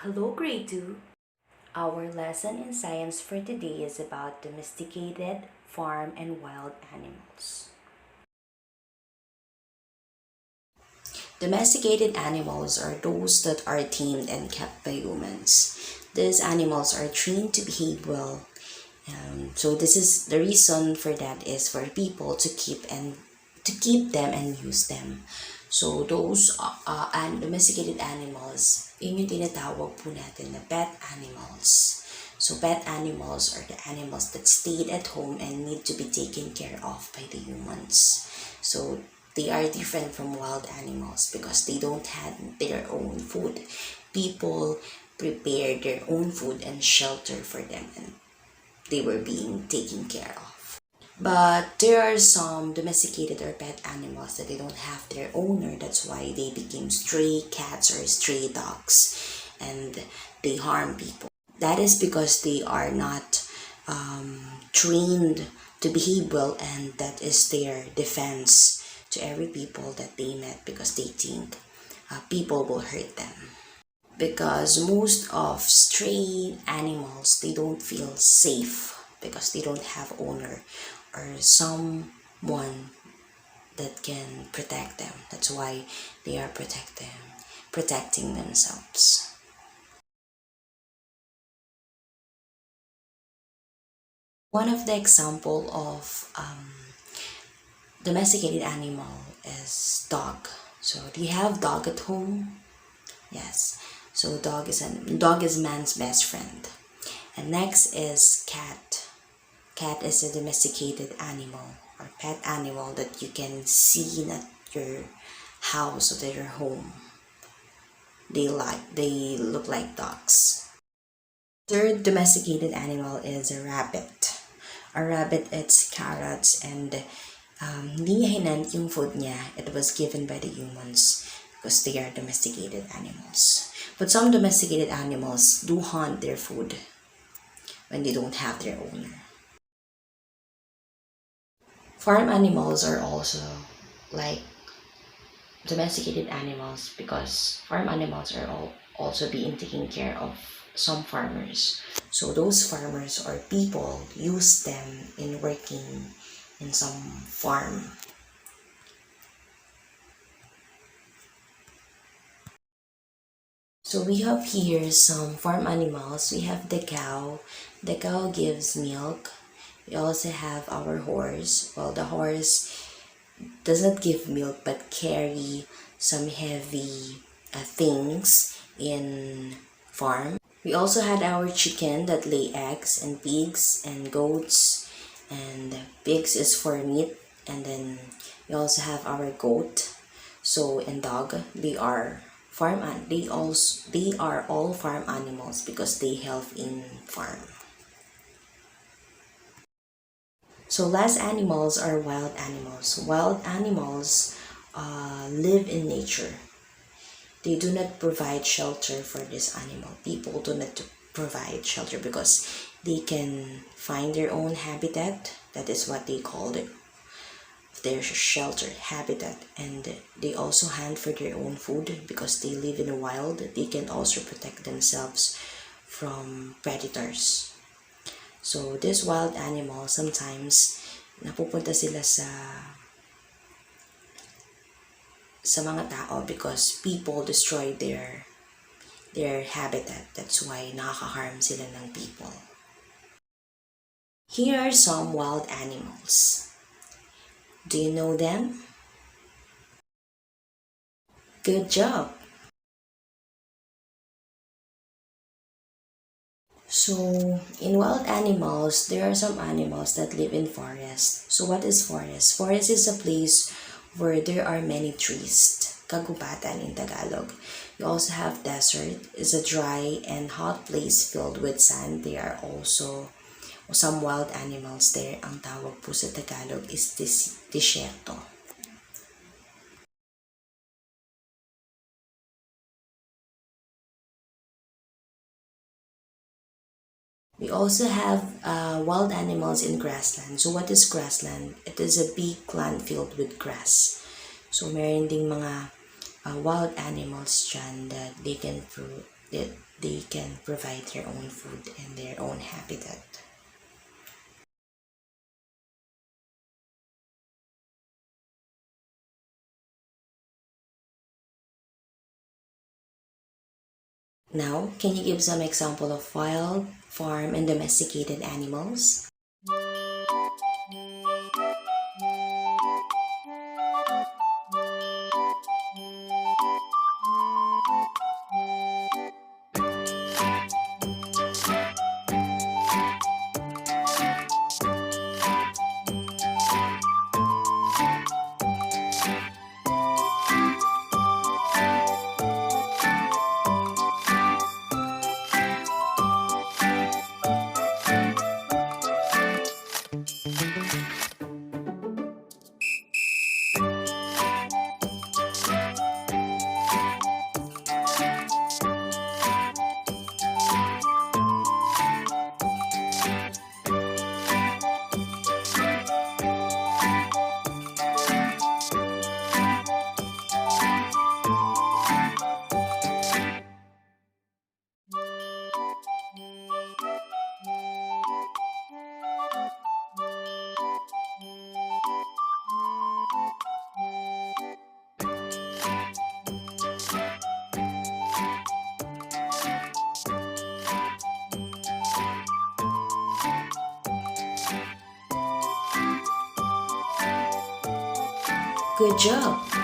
Hello, grade 2. Our lesson in science for today is about domesticated, farm, and wild animals. Domesticated animals are those that are tamed and kept by humans. These animals are trained to behave well. So this is the reason for that is for people to keep them and use them. So those domesticated animals, yun yung tinatawag po natin na pet animals. So pet animals are the animals that stayed at home and need to be taken care of by the humans. So they are different from wild animals because they don't have their own food. People prepare their own food and shelter for them, and they were being taken care of. But there are some domesticated or pet animals that they don't have their owner. That's why they became stray cats or stray dogs and they harm people. That is because they are not trained to behave well, and that is their defense to every people that they met because they think people will hurt them. Because most of stray animals, they don't feel safe because they don't have owner or someone that can protect them. That's why they are protecting themselves. One of the example of domesticated animal is dog. So do you have dog at home? Yes. So dog is man's best friend. And next is cat. Cat is a domesticated animal or pet animal that you can see at your house or at your home. They look like dogs. Third domesticated animal is a rabbit. A rabbit eats carrots and hindi niya hinand yung food niya. It was given by the humans because they are domesticated animals. But some domesticated animals do hunt their food when they don't have their owner. Farm animals are also like domesticated animals because farm animals are also being taken care of some farmers. So those farmers or people use them in working in some farm. So we have here some farm animals. We have the cow. The cow gives milk. We also have our horse. Well, the horse does not give milk but carry some heavy things in farm. We also had our chicken that lay eggs, and pigs and goats, and pigs is for meat. And then we also have our goat. So and dog, they are they are all farm animals because they help in farm. So last animals are wild animals. Wild animals live in nature. They do not provide shelter for this animal. People do not provide shelter because they can find their own habitat. That is what they call it, their shelter habitat. And they also hunt for their own food because they live in the wild. They can also protect themselves from predators. So this wild animal, sometimes napupunta sila sa mga tao because people destroy their habitat. That's why nakakaharm sila ng people. Here are some wild animals. Do you know them? Good job! So, in wild animals, there are some animals that live in forest. So, what is forest? Forest is a place where there are many trees. Kagubatan in Tagalog. You also have desert. It's a dry and hot place filled with sand. There are also some wild animals there. Ang tawag po sa Tagalog is disyerto. We also have wild animals in grassland. So what is grassland? It is a big land filled with grass. So meron ding mga wild animals dyan that that they can provide their own food and their own habitat. Now, can you give some example of wild, farm, and domesticated animals? Good job!